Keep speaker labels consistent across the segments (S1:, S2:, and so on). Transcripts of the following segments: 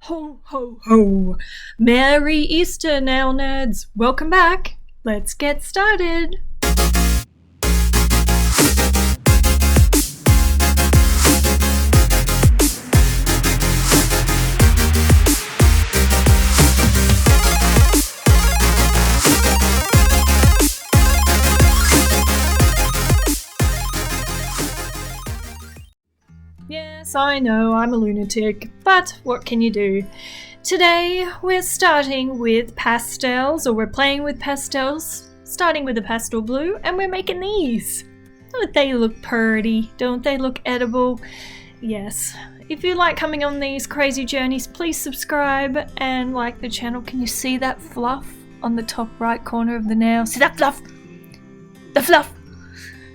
S1: Ho, ho, ho. Merry Easter now, nerds. Welcome back. Let's get started. Yes, I know I'm a lunatic, but what can you do? Today we're starting with pastels, or we're playing with pastels, starting with the Pastel Blue, and we're making these. Don't they look pretty? Don't they look edible? Yes. If you like coming on these crazy journeys, please subscribe and like the channel. Can you see that fluff on the top right corner of the nail? See that fluff? The fluff!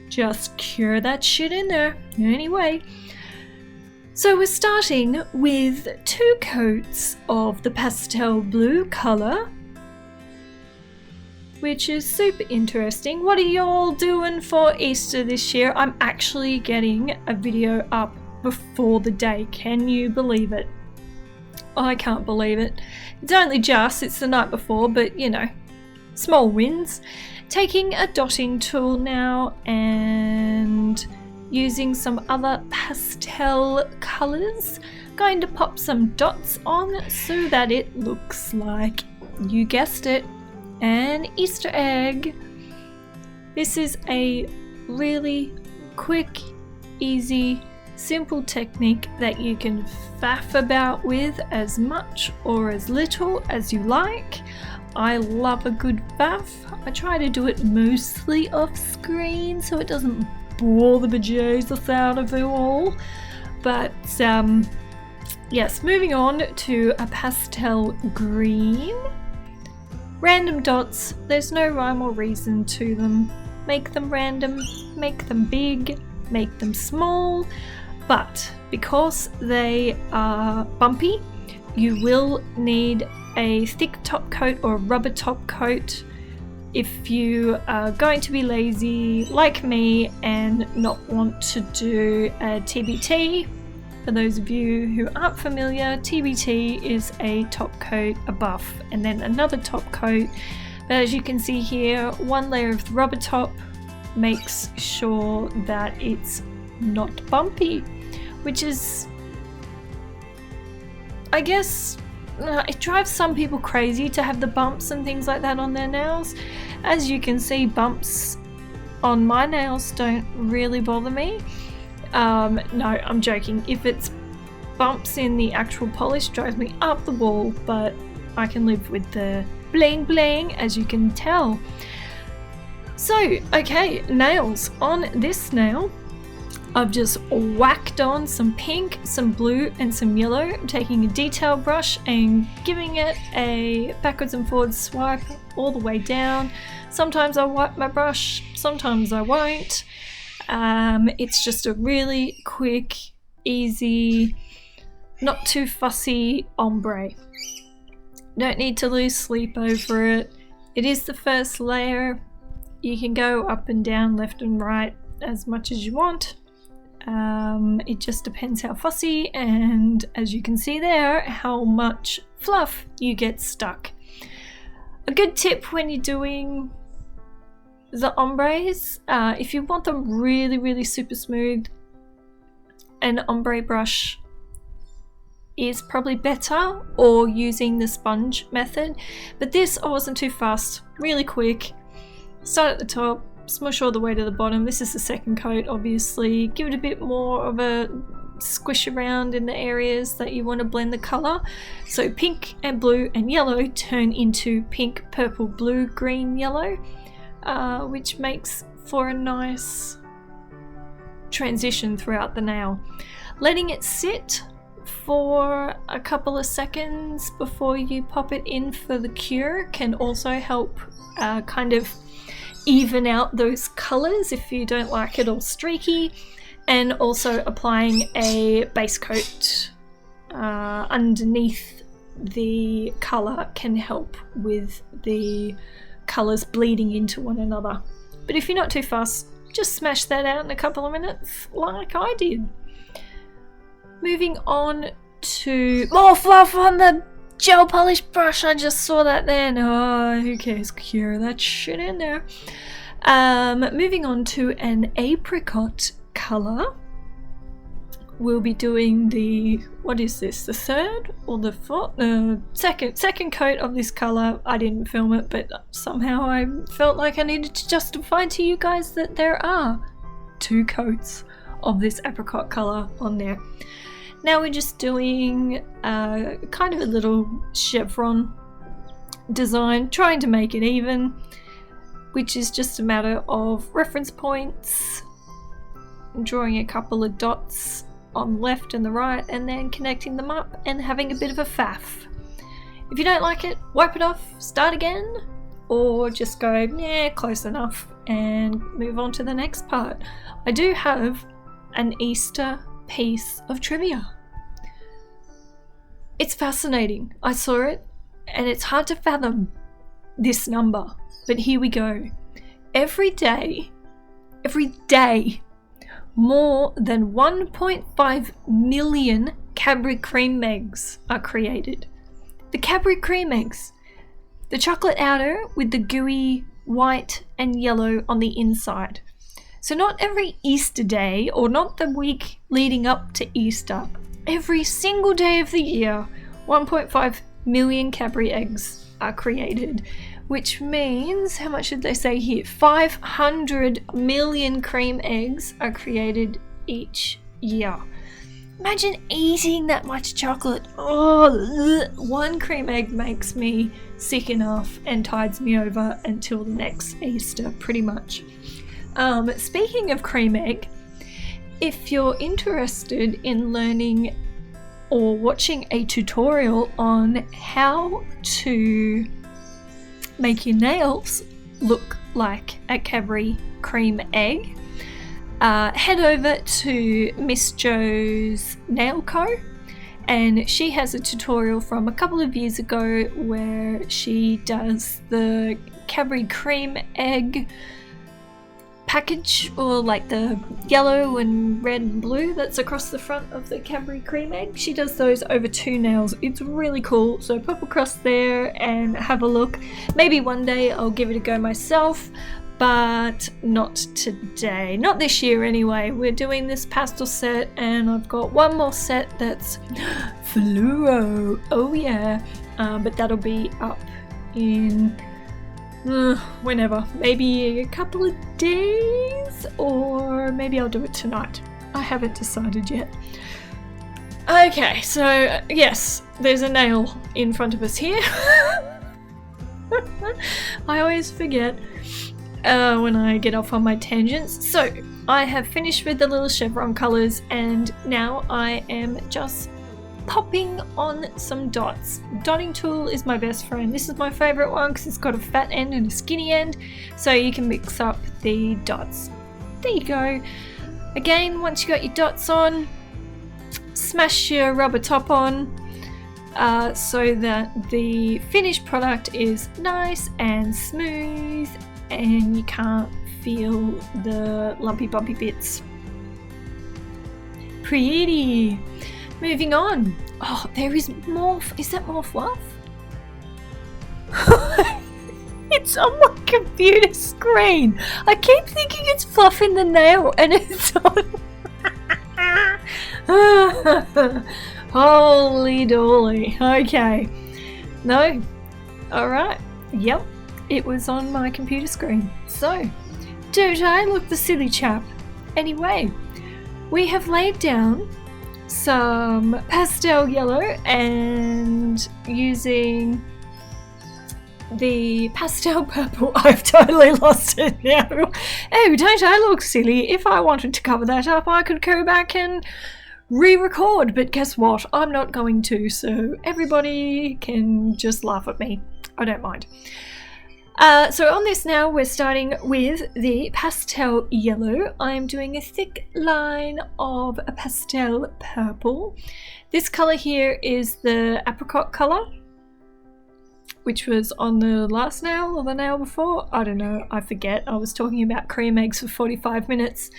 S1: Just cure that shit in there. Anyway. So we're starting with 2 coats of the Pastel Blue colour, which is super interesting. What are y'all doing for Easter this year? I'm actually getting a video up before the day. Can you believe it? I can't believe it. It's only just, it's the night before, but you know, small wins. Taking a dotting tool now and using some other pastel colours, going to pop some dots on so that it looks like, you guessed it, an Easter egg. This is a really quick, easy, simple technique that you can faff about with as much or as little as you like. I love a good faff. I try to do it mostly off screen so it doesn't bore the bejesus out of you all. But yes, moving on to a pastel green. Random dots, there's no rhyme or reason to them. Make them random, make them big, make them small, but because they are bumpy, you will need a thick top coat or a rubber top coat if you are going to be lazy like me and not want to do a TBT. For those of you who aren't familiar, TBT is a top coat, a buff, and then another top coat. But as you can see here, one layer of the rubber top makes sure that it's not bumpy, which is, I guess, it drives some people crazy to have the bumps and things like that on their nails. As you can see, bumps on my nails don't really bother me. No, I'm joking. If it's bumps in the actual polish, drives me up the wall, but I can live with the bling bling, as you can tell. So, okay, nails. On this nail, I've just whacked on some pink, some blue, and some yellow. I'm taking a detail brush and giving it a backwards and forwards swipe all the way down. Sometimes I'll wipe my brush, sometimes I won't. It's just a really quick, easy, not too fussy ombre. Don't need to lose sleep over it. It is the first layer. You can go up and down, left and right as much as you want. It just depends how fussy, and as you can see there, how much fluff you get stuck. A good tip when you're doing the ombres, if you want them really, really super smooth, an ombre brush is probably better, or using the sponge method. But this, I wasn't too fast, really quick. Start at the top, smush all the way to the bottom. This is the second coat, obviously. Give it a bit more of a squish around in the areas that you want to blend the colour. So pink and blue and yellow turn into pink, purple, blue, green, yellow, which makes for a nice transition throughout the nail. Letting it sit for a couple of seconds before you pop it in for the cure can also help kind of even out those colours if you don't like it all streaky, and also applying a base coat underneath the colour can help with the colours bleeding into one another. But if you're not too fussed, just smash that out in a couple of minutes like I did. Moving on to more fluff on the gel polish brush. I just saw that then. Oh, who cares? Cure that shit in there. Moving on to an apricot color. We'll be doing the, what is this, the third or the fourth? Second coat of this color. I didn't film it, but somehow I felt like I needed to justify to you guys that there are 2 coats of this apricot color on there. Now we're just doing kind of a little chevron design, trying to make it even, which is just a matter of reference points, drawing a couple of dots on the left and the right, and then connecting them up and having a bit of a faff. If you don't like it, wipe it off, start again, or just go, yeah, close enough, and move on to the next part. I do have an Easter piece of trivia. It's fascinating. I saw it, and it's hard to fathom this number, but here we go. Every day, more than 1.5 million Cadbury cream eggs are created. The Cadbury cream eggs, the chocolate outer with the gooey white and yellow on the inside. So not every Easter day, or not the week leading up to Easter, every single day of the year, 1.5 million Cadbury eggs are created, which means, how much did they say here? 500 million cream eggs are created each year. Imagine eating that much chocolate. Oh, one cream egg makes me sick enough and tides me over until the next Easter, pretty much. Speaking of cream egg, if you're interested in learning or watching a tutorial on how to make your nails look like a Cadbury cream egg, head over to Miss Jo's Nail Co, and she has a tutorial from a couple of years ago where she does the Cadbury cream egg package, or like the yellow and red and blue that's across the front of the Cadbury cream egg. She does those over 2 nails. It's really cool, so pop across there and have a look. Maybe one day I'll give it a go myself, but not today, not this year anyway. We're doing this pastel set, and I've got one more set that's fluo, oh yeah, but that'll be up in whenever, maybe a couple of days, or maybe I'll do it tonight. I haven't decided yet. Okay, so yes, there's a nail in front of us here. I always forget when I get off on my tangents. So I have finished with the little chevron colours, and now I am just popping on some dots. Dotting tool is my best friend. This is my favourite one because it's got a fat end and a skinny end, so you can mix up the dots. There you go. Again, once you got your dots on, smash your rubber top on so that the finished product is nice and smooth and you can't feel the lumpy bumpy bits. Pretty. Moving on. Oh, there is more. Is that more fluff? It's on my computer screen. I keep thinking it's fluff in the nail, and it's on. Holy dolly. Okay. No. Alright. Yep. It was on my computer screen. So, don't I look the silly chap? Anyway, we have laid down some pastel yellow and using the pastel purple. I've totally lost it now. Oh, don't I look silly? If I wanted to cover that up, I could go back and re-record, but guess what? I'm not going to, so everybody can just laugh at me. I don't mind. So on this now, we're starting with the pastel yellow. I'm doing a thick line of a pastel purple. This colour here is the apricot colour, which was on the last nail or the nail before. I don't know, I forget. I was talking about cream eggs for 45 minutes.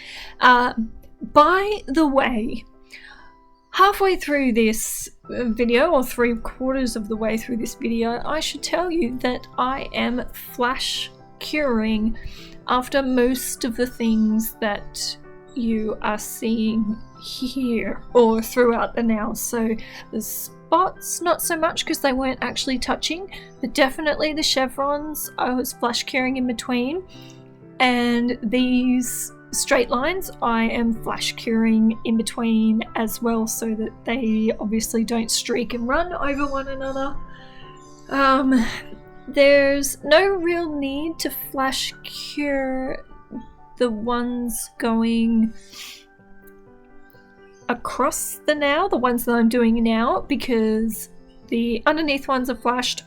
S1: By the way, halfway through this video, or 3/4 of the way through this video, I should tell you that I am flash curing after most of the things that you are seeing here or throughout the nails. So the spots, not so much because they weren't actually touching, but definitely the chevrons I was flash curing in between, and these straight lines I am flash curing in between as well, so that they obviously don't streak and run over one another. There's no real need to flash cure the ones going across the nail, the ones that I'm doing now, because the underneath ones are flashed.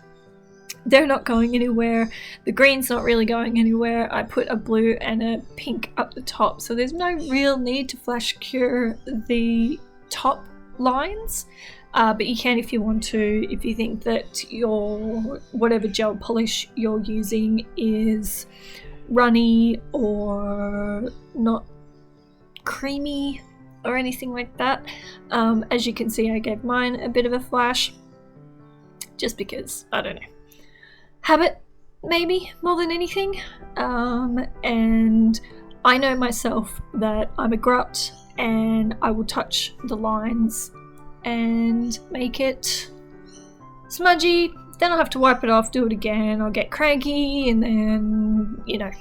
S1: They're not going anywhere. The green's not really going anywhere. I put a blue and a pink up the top, so there's no real need to flash cure the top lines, but you can if you want to, if you think that your whatever gel polish you're using is runny or not creamy or anything like that. As you can see, I gave mine a bit of a flash just because, I don't know, habit maybe more than anything, and I know myself that I'm a grut and I will touch the lines and make it smudgy, then I'll have to wipe it off, do it again, I'll get cranky, and then, you know,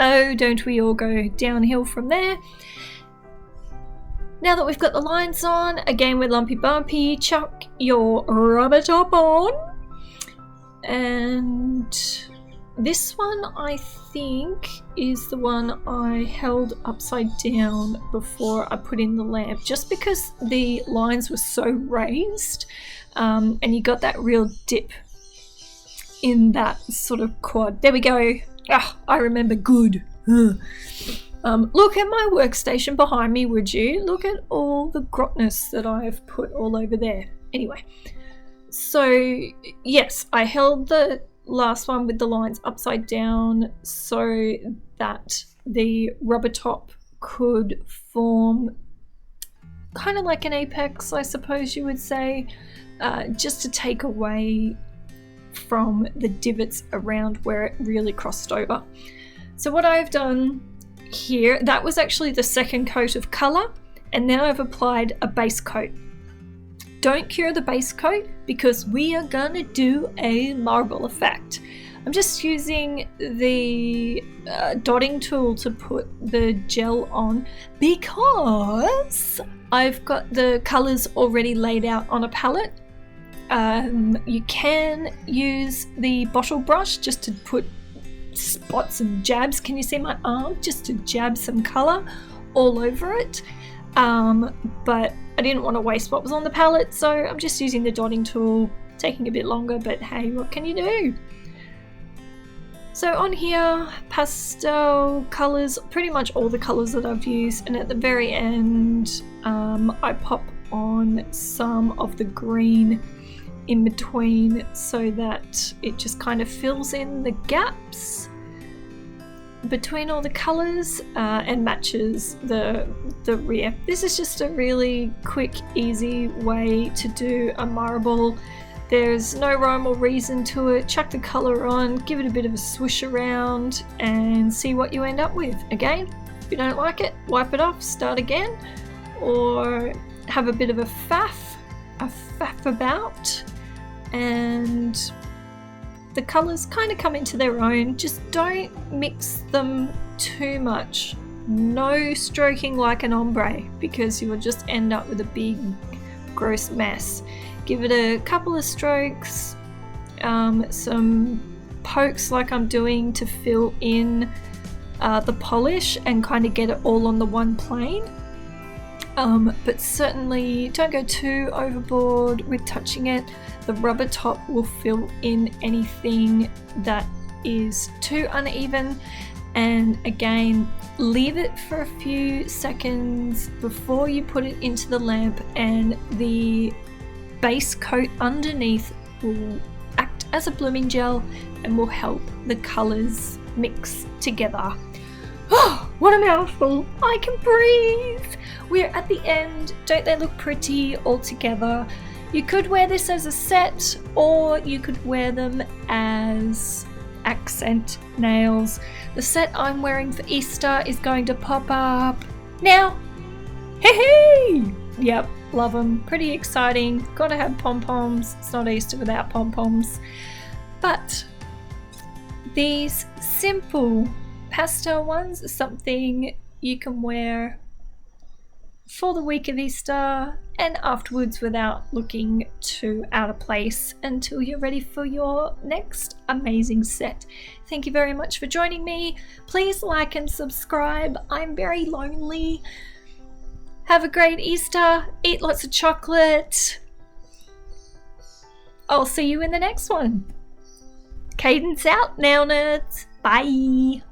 S1: oh, don't we all go downhill from there. Now that we've got the lines on, again with Lumpy Bumpy, chuck your rubber top on. And this one I think is the one I held upside down before I put in the lamp, just because the lines were so raised, and you got that real dip in that sort of quad. There we go. Ah, I remember good. Look at my workstation behind me, would you? Look at all the grotness that I've put all over there. Anyway. So yes, I held the last one with the lines upside down so that the rubber top could form kind of like an apex, I suppose you would say, just to take away from the divots around where it really crossed over. So what I've done here, that was actually the second coat of colour, and now I've applied a base coat. Don't cure the base coat because we are gonna do a marble effect. I'm just using the dotting tool to put the gel on because I've got the colours already laid out on a palette. You can use the bottle brush just to put spots and jabs. Can you see my arm? Just to jab some colour all over it. But I didn't want to waste what was on the palette, so I'm just using the dotting tool, taking a bit longer, but hey, what can you do? So on here, pastel colours, pretty much all the colours that I've used, and at the very end I pop on some of the green in between so that it just kind of fills in the gaps between all the colours and matches the rear. This is just a really quick, easy way to do a marble. There's no rhyme or reason to it. Chuck the colour on, give it a bit of a swish around and see what you end up with. Again, if you don't like it, wipe it off, start again, or have a bit of a faff about, and the colours kind of come into their own. Just don't mix them too much. No stroking like an ombre because you will just end up with a big gross mess. Give it a couple of strokes, some pokes like I'm doing to fill in the polish and kind of get it all on the one plane. But certainly don't go too overboard with touching it. The rubber top will fill in anything that is too uneven, and again, leave it for a few seconds before you put it into the lamp, and the base coat underneath will act as a blooming gel and will help the colours mix together. Oh, what a mouthful! I can breathe! we're at the end. Don't they look pretty all together? You could wear this as a set, or you could wear them as accent nails. The set I'm wearing for Easter is going to pop up now. Hey! Yep, love them. Pretty exciting. Gotta have pom-poms. It's not Easter without pom-poms. But these simple pastel ones are something you can wear for the week of Easter and afterwards without looking too out of place until you're ready for your next amazing set. Thank you very much for joining me. Please like and subscribe. I'm very lonely. Have a great Easter. Eat lots of chocolate. I'll see you in the next one. Kadence out, nail nerds. Bye.